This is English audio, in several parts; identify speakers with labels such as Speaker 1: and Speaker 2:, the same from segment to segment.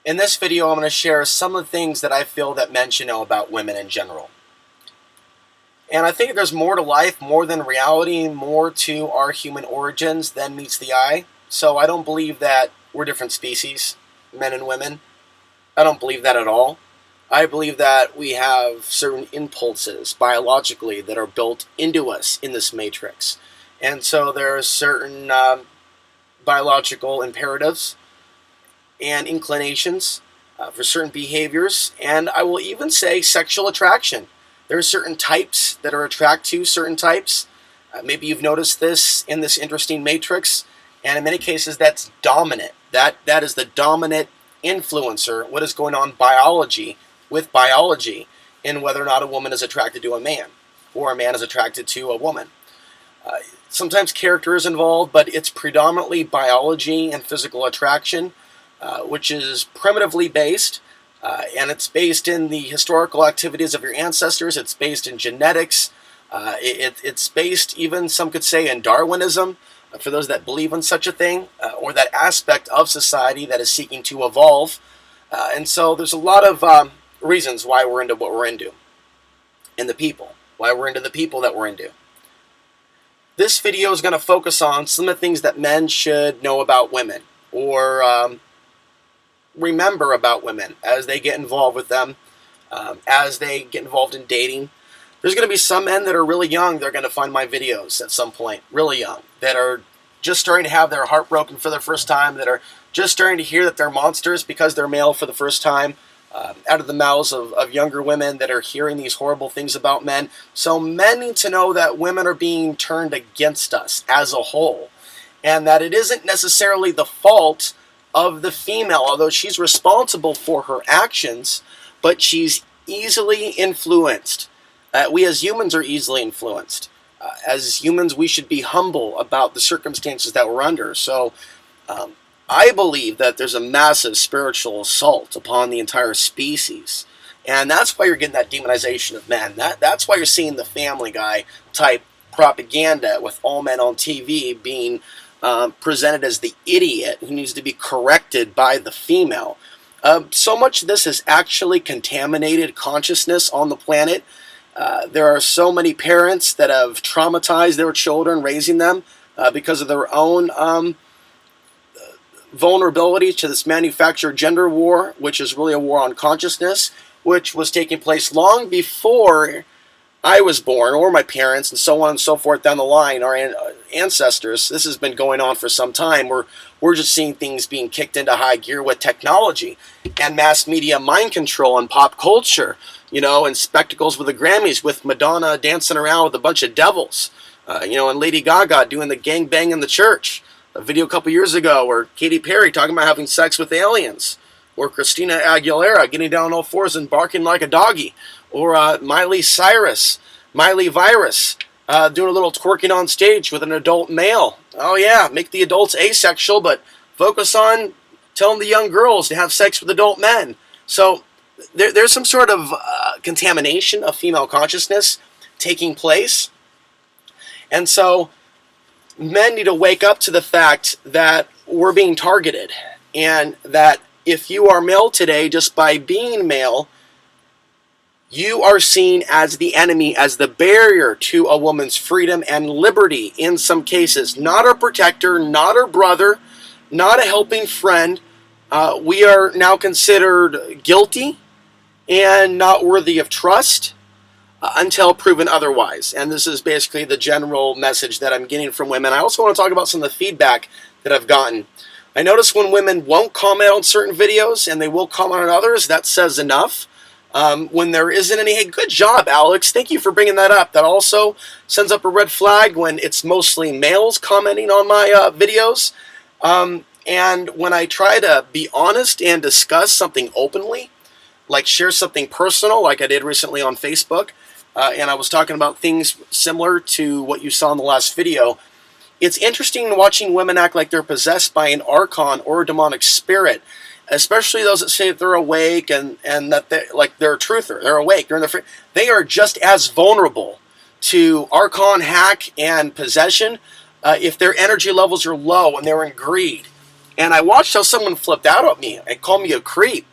Speaker 1: In this video, I'm going to share some of the things that I feel that men should know about women in general. And I think there's more to life, more than reality, more to our human origins than meets the eye. So I don't believe that we're different species, men and women. I don't believe that at all. I believe that we have certain impulses biologically that are built into us in this matrix. And so there are certain biological imperatives and inclinations for certain behaviors, and I will even say sexual attraction. There are certain types that are attracted to certain types. Maybe you've noticed this in this interesting matrix, and in many cases that's dominant. That is the dominant influencer, what is going on with biology in whether or not a woman is attracted to a man or a man is attracted to a woman. Sometimes character is involved, but it's predominantly biology and physical attraction, which is primitively based, and it's based in the historical activities of your ancestors. It's based in genetics. It's based, even some could say, in Darwinism, for those that believe in such a thing, or that aspect of society that is seeking to evolve. And so there's a lot of reasons why we're into what we're into, and why we're into the people that we're into. This video is going to focus on some of the things that men should know about women, or remember about women as they get involved with them, as they get involved in dating. There's going to be some men that are really young. They're going to find my videos at some point, really young, that are just starting to have their heart broken for the first time, that are just starting to hear that they're monsters because they're male for the first time, out of the mouths of younger women that are hearing these horrible things about men. So men need to know that women are being turned against us as a whole, and that it isn't necessarily the fault of the female, although she's responsible for her actions, but she's easily influenced. We as humans are easily influenced. As humans, we should be humble about the circumstances that we're under. So I believe that there's a massive spiritual assault upon the entire species. And that's why you're getting that demonization of men. That's why you're seeing the Family Guy type propaganda with all men on TV being presented as the idiot who needs to be corrected by the female. So much of this has actually contaminated consciousness on the planet. There are so many parents that have traumatized their children raising them because of their own vulnerability to this manufactured gender war, which is really a war on consciousness, which was taking place long before I was born, or my parents, and so on and so forth down the line, our ancestors. This has been going on for some time. We're just seeing things being kicked into high gear with technology and mass media mind control and pop culture, and spectacles with the Grammys, with Madonna dancing around with a bunch of devils, and Lady Gaga doing the gangbang in the church. A video a couple years ago where Katy Perry talking about having sex with aliens, or Christina Aguilera getting down on all fours and barking like a doggy, or Miley Virus doing a little twerking on stage with an adult male. Oh yeah, make the adults asexual, but focus on telling the young girls to have sex with adult men. So there's some sort of contamination of female consciousness taking place. And so men need to wake up to the fact that we're being targeted, and that if you are male today, just by being male, you are seen as the enemy, as the barrier to a woman's freedom and liberty in some cases. Not her protector, not her brother, not a helping friend. We are now considered guilty and not worthy of trust until proven otherwise. And this is basically the general message that I'm getting from women. I also want to talk about some of the feedback that I've gotten. I notice when women won't comment on certain videos and they will comment on others, that says enough. When there isn't any, hey, good job, Alex, thank you for bringing that up. That also sends up a red flag when it's mostly males commenting on my videos. And when I try to be honest and discuss something openly, like share something personal, like I did recently on Facebook, and I was talking about things similar to what you saw in the last video, it's interesting watching women act like they're possessed by an archon or a demonic spirit, especially those that say that they're awake and that they're a truther, they're awake, they are just as vulnerable to archon, hack, and possession if their energy levels are low and they're in greed. And I watched how someone flipped out at me and called me a creep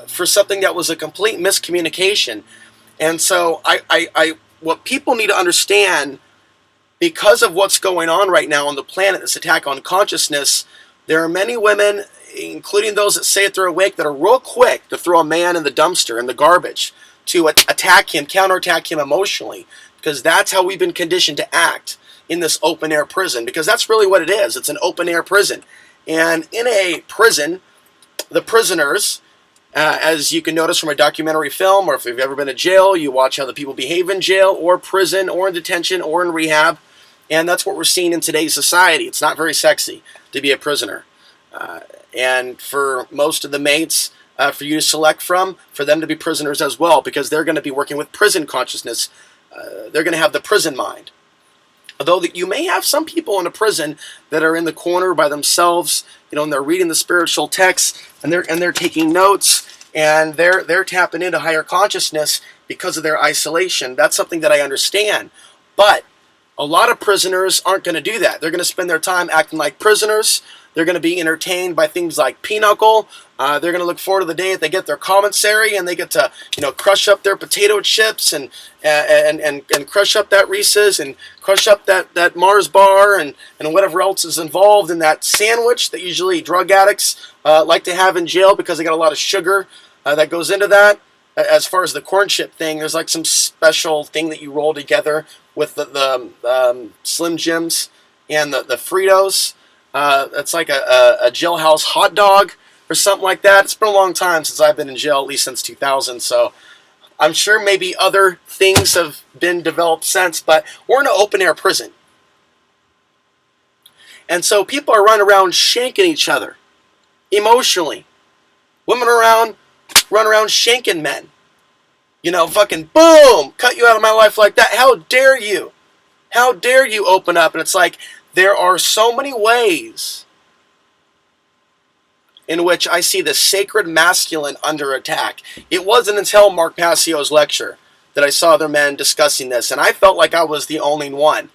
Speaker 1: for something that was a complete miscommunication. And so what people need to understand, because of what's going on right now on the planet, this attack on consciousness, there are many women, including those that say that they're awake, that are real quick to throw a man in the dumpster, in the garbage, to attack him, counterattack him emotionally, because that's how we've been conditioned to act in this open-air prison, because that's really what it is. It's an open-air prison. And in a prison, the prisoners, as you can notice from a documentary film, or if you've ever been to jail, you watch how the people behave in jail or prison or in detention or in rehab, and that's what we're seeing in today's society. It's not very sexy to be a prisoner. And for most of the mates, for you to select from, for them to be prisoners as well, because they're going to be working with prison consciousness. They're going to have the prison mind. Although you may have some people in a prison that are in the corner by themselves, and they're reading the spiritual texts, and they're taking notes, and they're tapping into higher consciousness because of their isolation. That's something that I understand. But a lot of prisoners aren't going to do that. They're going to spend their time acting like prisoners. They're going to be entertained by things like pinochle. They're going to look forward to the day that they get their commissary and they get to, crush up their potato chips and crush up that Reese's and crush up that Mars bar and whatever else is involved in that sandwich that usually drug addicts like to have in jail, because they got a lot of sugar that goes into that. As far as the corn chip thing, there's like some special thing that you roll together with the Slim Jims and the Fritos. It's like a jailhouse hot dog or something like that. It's been a long time since I've been in jail, at least since 2000. So I'm sure maybe other things have been developed since, but we're in an open-air prison. And so people are running around shanking each other emotionally. Women run around shanking men. Fucking boom, cut you out of my life like that. How dare you? How dare you open up? And it's like, there are so many ways in which I see the sacred masculine under attack. It wasn't until Mark Passio's lecture that I saw other men discussing this, and I felt like I was the only one.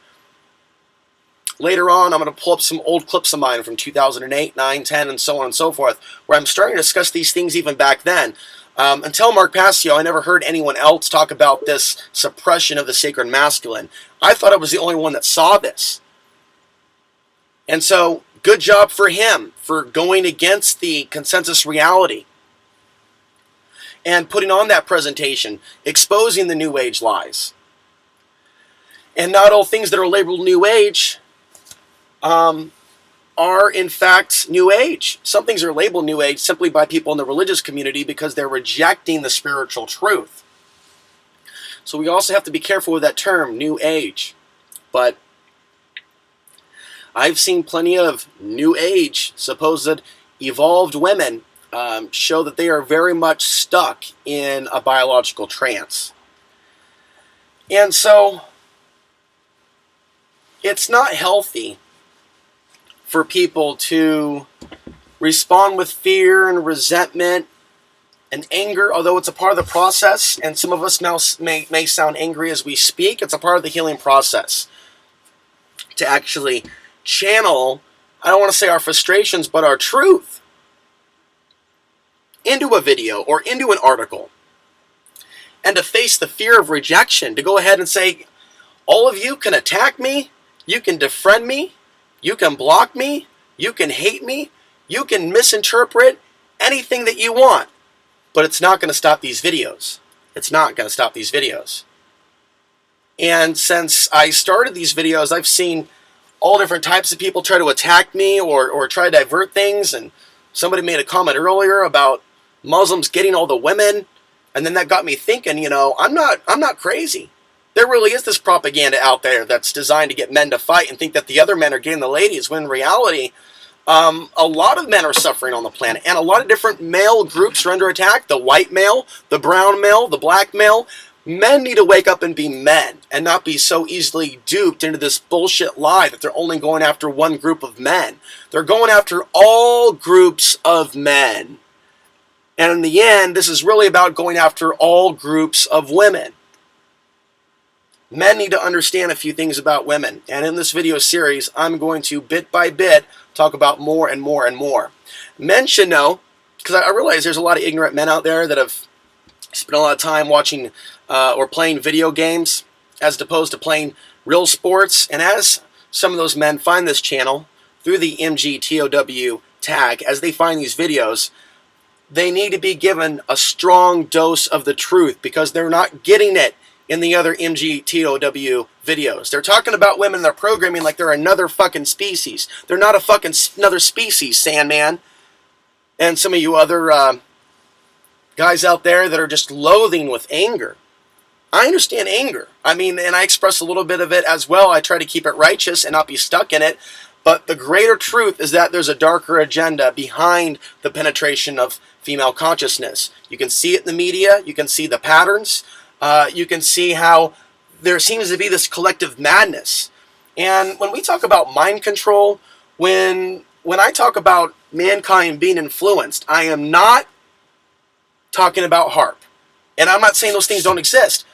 Speaker 1: Later on, I'm going to pull up some old clips of mine from 2008, 9, 10, and so on and so forth, where I'm starting to discuss these things even back then. Until Mark Passio, I never heard anyone else talk about this suppression of the sacred masculine. I thought I was the only one that saw this. And so, good job for him for going against the consensus reality and putting on that presentation, exposing the New Age lies. And not all things that are labeled New Age are in fact New Age. Some things are labeled New Age simply by people in the religious community because they're rejecting the spiritual truth. So we also have to be careful with that term, New Age. But I've seen plenty of New Age, supposed evolved women show that they are very much stuck in a biological trance. And so it's not healthy for people to respond with fear and resentment and anger, although it's a part of the process, and some of us now may sound angry as we speak. It's a part of the healing process to actually channel, I don't want to say our frustrations, but our truth into a video or into an article, and to face the fear of rejection, to go ahead and say, all of you can attack me, you can defriend me, you can block me, you can hate me, you can misinterpret anything that you want, but it's not going to stop these videos. It's not going to stop these videos. And since I started these videos, I've seen all different types of people try to attack me or try to divert things. And somebody made a comment earlier about Muslims getting all the women, and then that got me thinking, I'm not crazy. There really is this propaganda out there that's designed to get men to fight and think that the other men are getting the ladies, when in reality, a lot of men are suffering on the planet, and a lot of different male groups are under attack. The white male, the brown male, the black male. Men need to wake up and be men and not be so easily duped into this bullshit lie that they're only going after one group of men. They're going after all groups of men. And in the end, this is really about going after all groups of women. Men need to understand a few things about women, and in this video series, I'm going to bit by bit talk about more and more and more. Men should know, because I realize there's a lot of ignorant men out there that have spent a lot of time watching or playing video games as opposed to playing real sports, and as some of those men find this channel through the MGTOW tag, as they find these videos, they need to be given a strong dose of the truth because they're not getting it in the other MGTOW videos. They're talking about women in their programming like they're another fucking species. They're not a fucking another species, Sandman. And some of you other guys out there that are just loathing with anger. I understand anger. I mean, and I express a little bit of it as well. I try to keep it righteous and not be stuck in it. But the greater truth is that there's a darker agenda behind the penetration of female consciousness. You can see it in the media. You can see the patterns. You can see how there seems to be this collective madness. And when we talk about mind control, when I talk about mankind being influenced, I am not talking about HARP. And I'm not saying those things don't exist.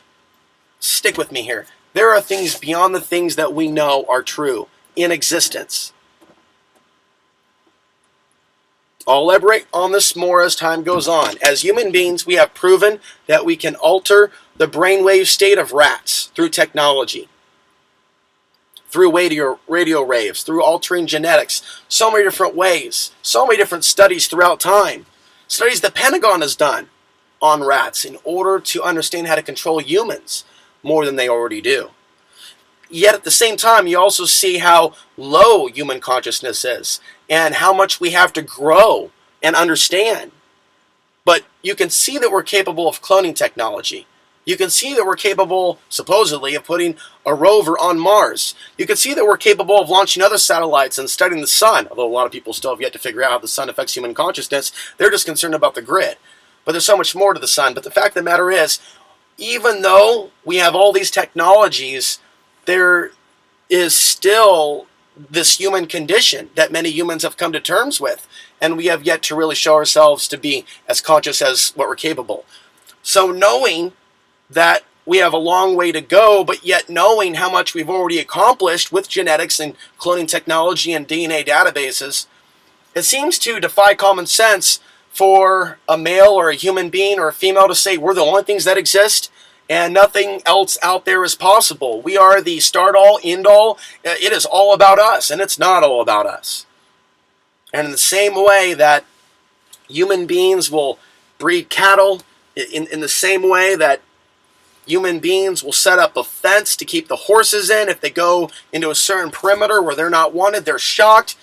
Speaker 1: Stick with me here. There are things beyond the things that we know are true in existence. I'll elaborate on this more as time goes on. As human beings, we have proven that we can alter the brainwave state of rats through technology, through radio waves, through altering genetics, so many different ways, so many different studies throughout time. Studies the Pentagon has done on rats in order to understand how to control humans more than they already do. Yet at the same time, you also see how low human consciousness is and how much we have to grow and understand. But you can see that we're capable of cloning technology. You can see that we're capable, supposedly, of putting a rover on Mars. You can see that we're capable of launching other satellites and studying the sun, although a lot of people still have yet to figure out how the sun affects human consciousness. They're just concerned about the grid. But there's so much more to the sun. But the fact of the matter is, even though we have all these technologies, there is still this human condition that many humans have come to terms with, and we have yet to really show ourselves to be as conscious as what we're capable. So knowing that we have a long way to go, but yet knowing how much we've already accomplished with genetics and cloning technology and DNA databases, it seems to defy common sense for a male or a human being or a female to say we're the only things that exist and nothing else out there is possible. We are the start-all, end-all. It is all about us, and it's not all about us. And in the same way that human beings will breed cattle, in the same way that human beings will set up a fence to keep the horses in if they go into a certain perimeter where they're not wanted, they're shocked.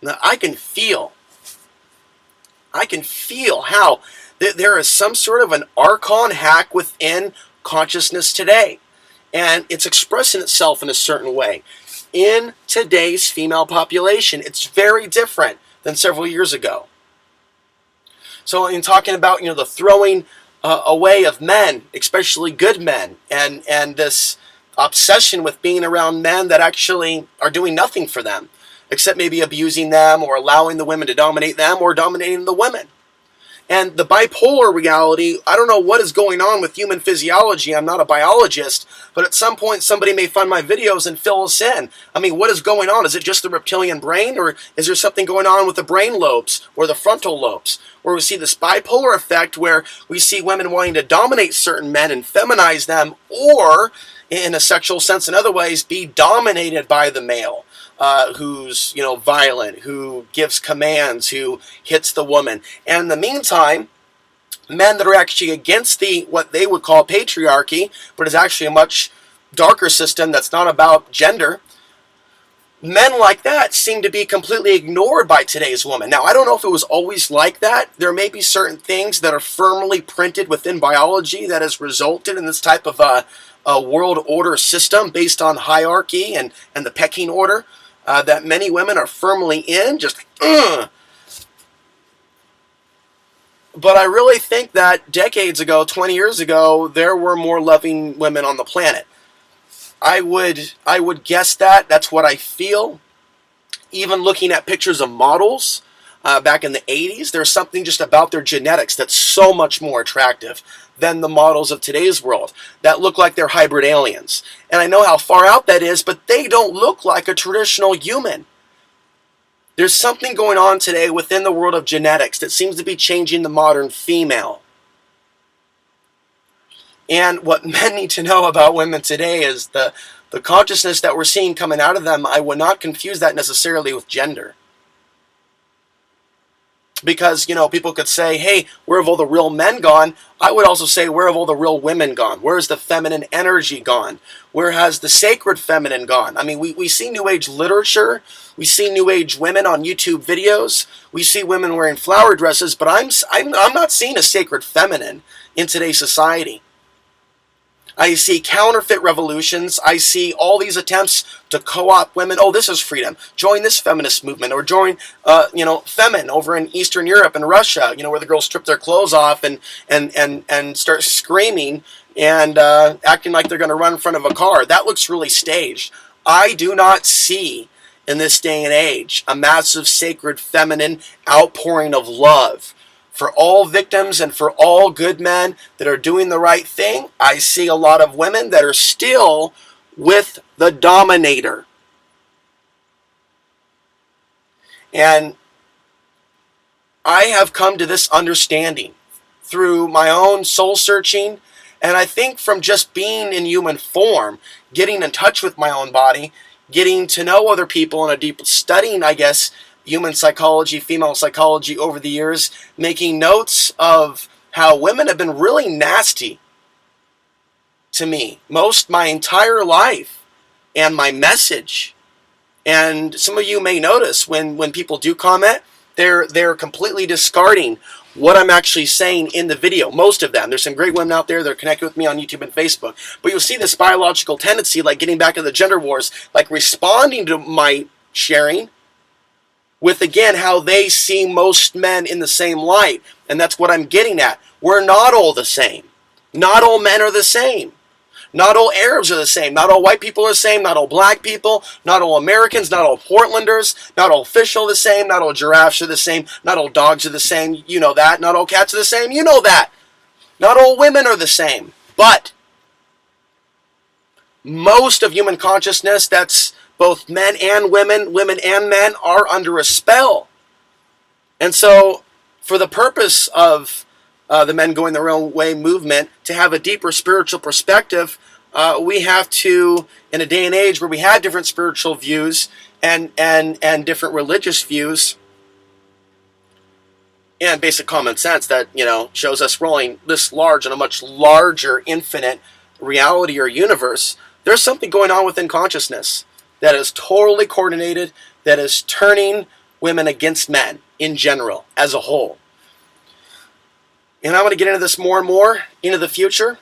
Speaker 1: Now, I can feel how there is some sort of an archon hack within consciousness today, and it's expressing itself in a certain way. In today's female population, it's very different than several years ago. So in talking about, the throwing away of men, especially good men, and this obsession with being around men that actually are doing nothing for them, except maybe abusing them or allowing the women to dominate them or dominating the women. And the bipolar reality, I don't know what is going on with human physiology. I'm not a biologist, but at some point somebody may find my videos and fill us in. I mean, what is going on? Is it just the reptilian brain, or is there something going on with the brain lobes or the frontal lobes, where we see this bipolar effect where we see women wanting to dominate certain men and feminize them, or in a sexual sense in other ways be dominated by the male? Who's violent, who gives commands, who hits the woman. And in the meantime, men that are actually against what they would call patriarchy, but is actually a much darker system that's not about gender, men like that seem to be completely ignored by today's woman. Now, I don't know if it was always like that. There may be certain things that are firmly printed within biology that has resulted in this type of a world order system based on hierarchy and the pecking order. That many women are firmly in, But I really think that decades ago, 20 years ago, there were more loving women on the planet. I would guess that. That's what I feel. Even looking at pictures of models, back in the 80s. There's something just about their genetics that's so much more attractive than the models of today's world that look like they're hybrid aliens. And I know how far out that is, but they don't look like a traditional human. There's something going on today within the world of genetics that seems to be changing the modern female. And what men need to know about women today is the consciousness that we're seeing coming out of them. I would not confuse that necessarily with gender. Because, people could say, hey, where have all the real men gone? I would also say, where have all the real women gone? Where's the feminine energy gone? Where has the sacred feminine gone? I mean, we see New Age literature. We see New Age women on YouTube videos. We see women wearing flower dresses, but I'm not seeing a sacred feminine in today's society. I see counterfeit revolutions. I see all these attempts to co-opt women. Oh, this is freedom. Join this feminist movement, or join, Femin over in Eastern Europe and Russia, where the girls strip their clothes off and start screaming and acting like they're going to run in front of a car. That looks really staged. I do not see in this day and age a massive sacred feminine outpouring of love for all victims and for all good men that are doing the right thing. I see a lot of women that are still with the dominator. And I have come to this understanding through my own soul searching, and I think from just being in human form, getting in touch with my own body, getting to know other people, and a deep studying, I guess, human psychology, female psychology over the years, making notes of how women have been really nasty to me my entire life, and my message. And some of you may notice when people do comment, they're completely discarding what I'm actually saying in the video. Most of them. There's some great women out there that are connected with me on YouTube and Facebook. But you'll see this biological tendency, like getting back to the gender wars, like responding to my sharing with, again, how they see most men in the same light. And that's what I'm getting at. We're not all the same. Not all men are the same. Not all Arabs are the same. Not all white people are the same. Not all black people. Not all Americans. Not all Portlanders. Not all fish are the same. Not all giraffes are the same. Not all dogs are the same. You know that. Not all cats are the same. You know that. Not all women are the same. But most of human consciousness, that's both men and women, women and men, are under a spell. And so, for the purpose of the Men Going Their Own Way movement, to have a deeper spiritual perspective, we have to, in a day and age where we have different spiritual views and different religious views, and basic common sense that, shows us rolling this large on a much larger infinite reality or universe, there's something going on within consciousness that is totally coordinated, that is turning women against men in general, as a whole. And I'm going to get into this more and more into the future.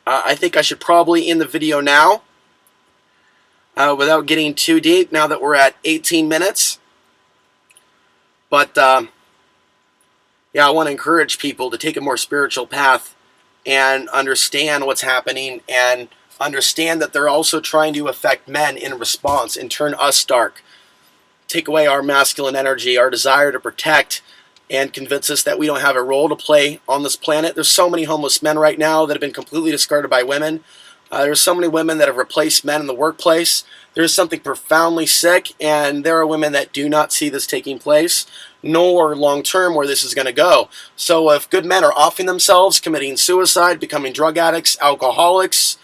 Speaker 1: I think I should probably end the video now, without getting too deep, now that we're at 18 minutes. But, yeah, I want to encourage people to take a more spiritual path and understand what's happening, and understand that they're also trying to affect men in response and turn us dark, take away our masculine energy, our desire to protect, and convince us that we don't have a role to play on this planet. There's so many homeless men right now that have been completely discarded by women. There's so many women that have replaced men in the workplace. There's something profoundly sick, and there are women that do not see this taking place, nor long-term where this is going to go. So if good men are offing themselves, committing suicide, becoming drug addicts, alcoholics,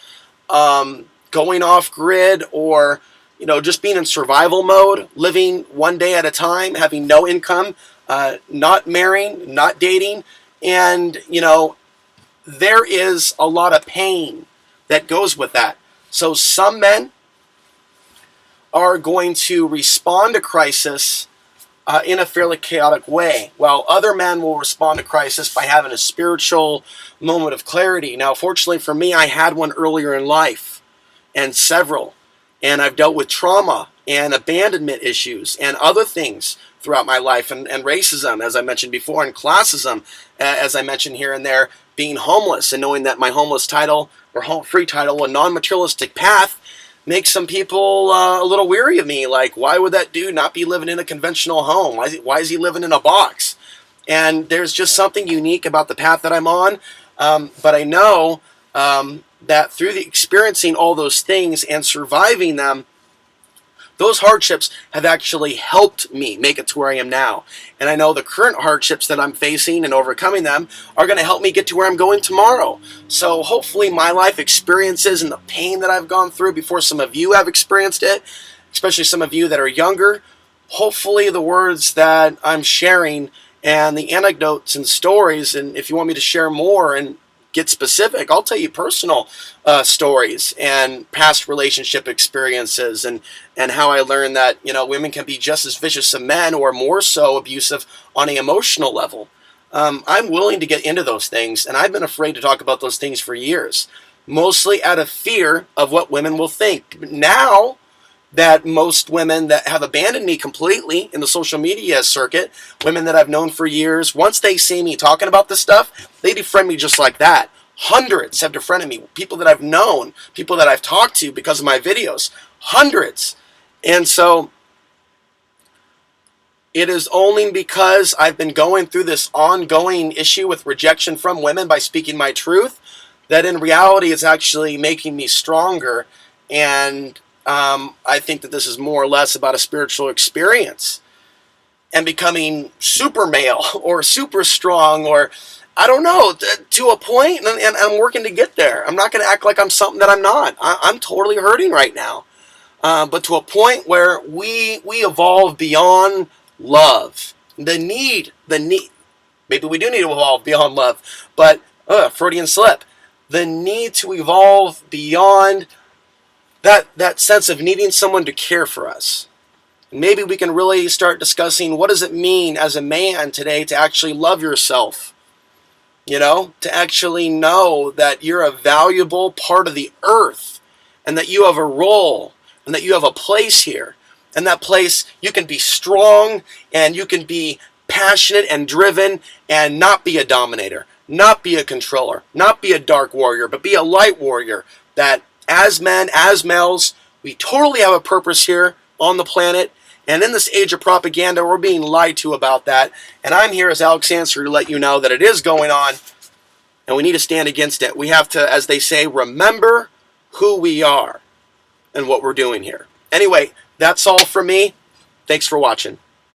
Speaker 1: going off-grid, or just being in survival mode, living one day at a time, having no income, not marrying, not dating, and, there is a lot of pain that goes with that. So some men are going to respond to crisis in a fairly chaotic way, while other men will respond to crisis by having a spiritual moment of clarity. Now, fortunately for me, I had one earlier in life, and several, and I've dealt with trauma and abandonment issues and other things throughout my life, and racism, as I mentioned before, and classism, as I mentioned here and there, being homeless, and knowing that my homeless title, or home free title, a non-materialistic path, makes some people a little weary of me. Like, why would that dude not be living in a conventional home? Why is he living in a box? And there's just something unique about the path that I'm on. But I know that through experiencing all those things and surviving them, those hardships have actually helped me make it to where I am now. And I know the current hardships that I'm facing and overcoming them are going to help me get to where I'm going tomorrow. So hopefully my life experiences and the pain that I've gone through before some of you have experienced it, especially some of you that are younger, hopefully the words that I'm sharing and the anecdotes and stories, and if you want me to share more and get specific, I'll tell you personal stories and past relationship experiences, and how I learned that, you know, women can be just as vicious as men, or more so abusive on an emotional level. I'm willing to get into those things, and I've been afraid to talk about those things for years, mostly out of fear of what women will think. Now that most women that have abandoned me completely in the social media circuit, women that I've known for years, once they see me talking about this stuff, they defriend me just like that. Hundreds have defriended me. People that I've known, people that I've talked to because of my videos. Hundreds. And so it is only because I've been going through this ongoing issue with rejection from women by speaking my truth that in reality it's actually making me stronger. And I think that this is more or less about a spiritual experience and becoming super male or super strong, or I don't know, to a point, and I'm working to get there. I'm not going to act like I'm something that I'm not. I'm totally hurting right now. But to a point where we evolve beyond love. The need, maybe we do need to evolve beyond love, but Freudian slip. The need to evolve beyond that sense of needing someone to care for us. Maybe we can really start discussing, what does it mean as a man today to actually love yourself? You know, to actually know that you're a valuable part of the earth, and that you have a role, and that you have a place here. And that place, you can be strong, and you can be passionate and driven, and not be a dominator, not be a controller, not be a dark warrior, but be a light warrior. That as men, as males, we totally have a purpose here on the planet. And in this age of propaganda, we're being lied to about that. And I'm here as Alex Answer to let you know that it is going on, and we need to stand against it. We have to, as they say, remember who we are and what we're doing here. Anyway, that's all from me. Thanks for watching.